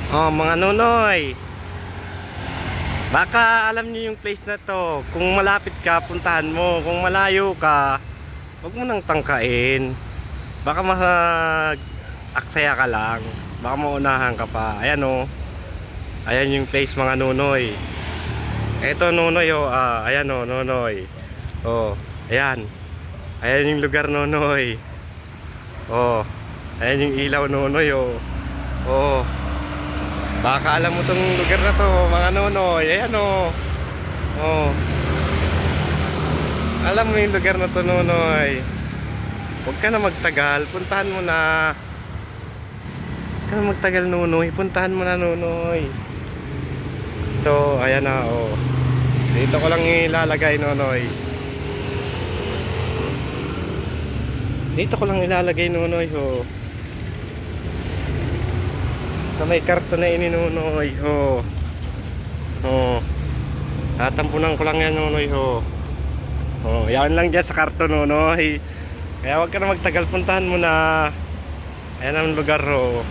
Oh, mga nonoy. Baka alam niyo yung place na to. Kung malapit ka, puntahan mo. Kung malayo ka, huwag mo nang tangkain. Baka aksaya ka lang. Baka maunahan ka pa. Ayan oh. Ayan yung place mga nonoy. Eto nonoy oh. Ayan oh, nonoy. Oh, ayan. Ayan yung lugar nonoy. Oh. Ayan yung ilaw nonoy oh. Oh. Baka alam mo tong lugar na to, mga nonoy. Ayan o. Oh. Alam mo yung lugar na to, nonoy. Huwag ka na magtagal. Puntahan mo na. Huwag ka na magtagal, nonoy. Puntahan mo na, nonoy. Ito, ayan na, oh. Dito ko lang ilalagay, nonoy. Dito ko lang ilalagay, nonoy, oh. Na may karton na ininunoy ho. Oh. Tatampunan ko lang yan nonoy ho. Oh, yan lang dyan sa karton nonoy. Kaya wag ka na magtagal, puntahan mo na. Ayan ang lugar ho.